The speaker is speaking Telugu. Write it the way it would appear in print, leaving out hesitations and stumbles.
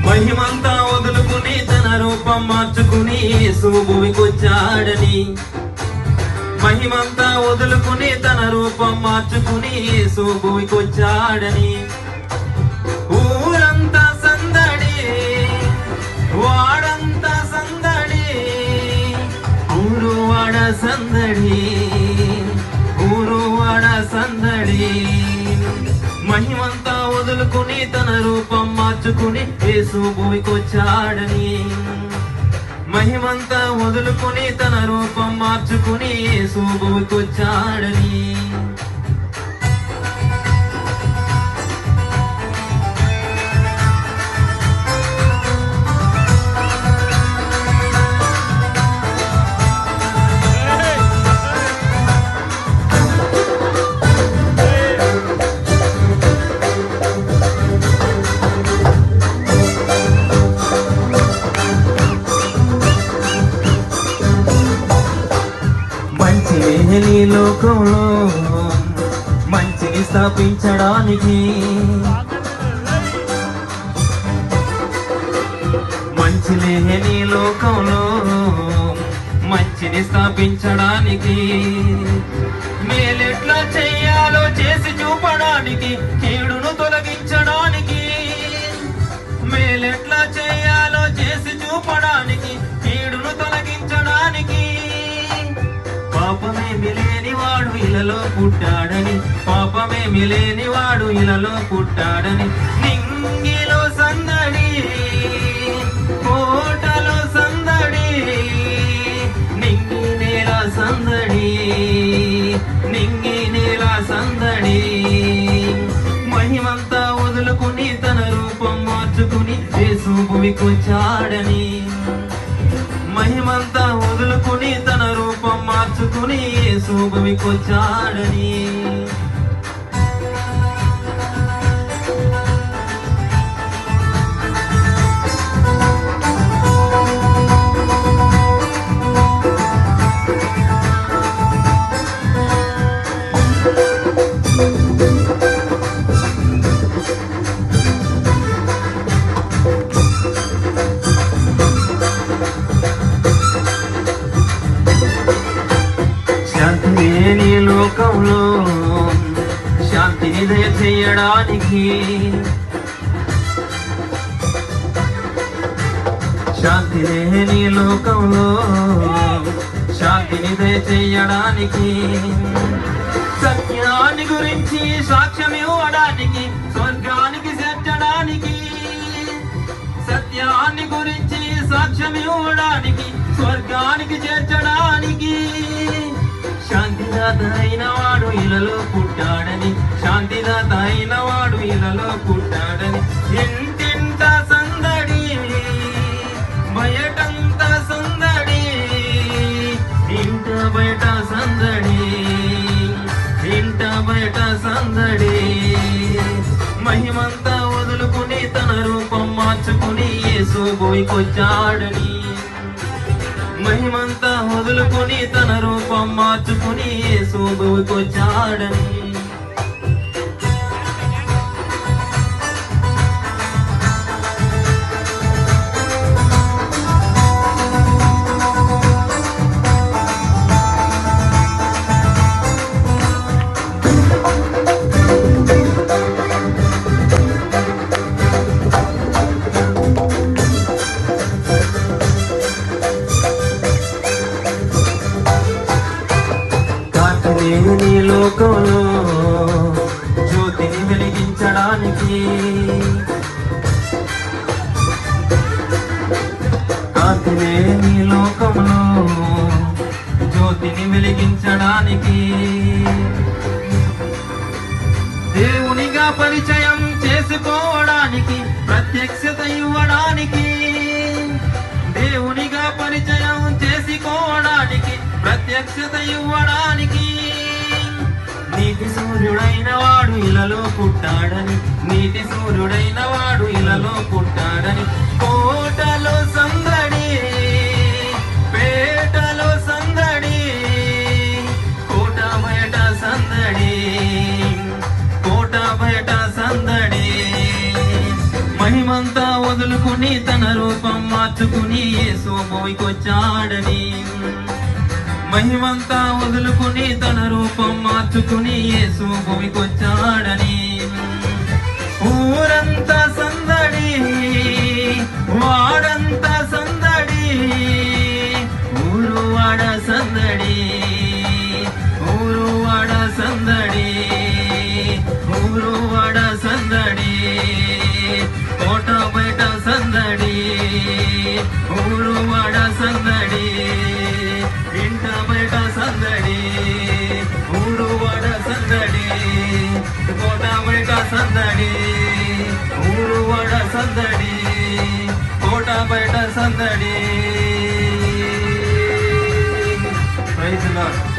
మహిమంతా వదులుకుని తన రూపం మార్చుకుని యేసు భూమికొచ్చాడని, మహిమంతా వదులుకుని తన రూపం మార్చుకుని యేసు భూమికొచ్చాడని, ఊరంతా సందడి వాడంతా సందడి, ఊరు వాడ సందడి, ఊరు వాడ సందడి. మహిమంతా వదులుకుని తన రూపం మార్చుకుని యేసు భూమికొచ్చాడని, మహిమంతా వదులుకుని తన రూపం మార్చుకుని యేసు భూమికొచ్చాడని. మంచి లోకంలో మంచిని స్థాపించడానికి, మంచి లేని లోకంలో మంచిని స్థాపించడానికి, మేలెట్లా చెయ్యాలో చేసి చూపడానికి, కీడును తొలగించడానికి, మేలెట్లా చెయ్యాలో చేసి చూపడానికి, కీడును తొలగించడానికి. పాపమేమి లేనివాడు ఇలలో పుట్టాడని, పాపమేమి లేనివాడు ఇలలో పుట్టాడని, నింగిలో సందడి కోటలో సందడి, నింగి నేల సందడి, నింగి నేల సందడి. మహిమంతా వదులుకుని తన రూపం మార్చుకుని యేసు భూమికొచ్చాడని, మహిమంతా వదులుకుని తన రూపం మార్చుకుని యేసు భూమికొచ్చాడని. లేని లోకంలో శాంతిని దయచేయడానికి, శాంతి లేని లోకంలో శాంతిని దయచేయడానికి, సత్యాన్ని గురించి సాక్ష్యం ఇవ్వడానికి, స్వర్గానికి చేర్చడానికి, సత్యాన్ని గురించి సాక్ష్యం ఇవ్వడానికి, స్వర్గానికి చేర్చడానికి. శాంతిదాత అయిన వాడు ఇలలో పుట్టాడని, శాంతిదాత అయిన వాడు ఇలలో పుట్టాడని. ఇంటింట సందడి బయటంత సందడి, ఇంట బయట సందడి, ఇంట బయట సందడి. మహిమంతా వదులుకుని తన రూపం మార్చుకుని యేసు భూమికొచ్చాడని, మహిమంతా వదులుకుని తన రూపం మార్చుకుని యేసు భూమికొచ్చాడని. లేని లోకంలో జ్యోతిని వెలిగించడానికి, కాంతి లేని లోకంలో జ్యోతిని వెలిగించడానికి, దేవునిగా పరిచయం చేసుకోవడానికి, ప్రత్యక్షత ఇవ్వడానికి, దేవునిగా పరిచయం చేసుకోవడానికి, ప్రత్యక్షత ఇవ్వడానికి. నీతి సూర్యుడైన వాడు ఇలలో పుట్టాడని, నీతి సూర్యుడైన వాడు ఇలలో పుట్టాడని. కోటలో సందడి పేటలో సందడి, కోట బయట సందడి, కోట బయట సందడి. మార్చుకుని యేసు భూమికొచ్చాడని, మహిమంతా వదులుకుని తన రూపం మార్చుకుని యేసు భూమికొచ్చాడని. ఊరంతా సందడి, వాడంతా సందడి, ఊరు వాడ సందడి, ఊరు వాడ సందడి, ఊరు వాడ సందడి, కోట బయట సందడి, ఊరు వాడ సందడి, ఇంట బయట సందడి, ఊరు వాడ సందడి, కోట బయట సందడి, ఊరు వాడ సందడి, కోట బయట సందడి. Praise the lord.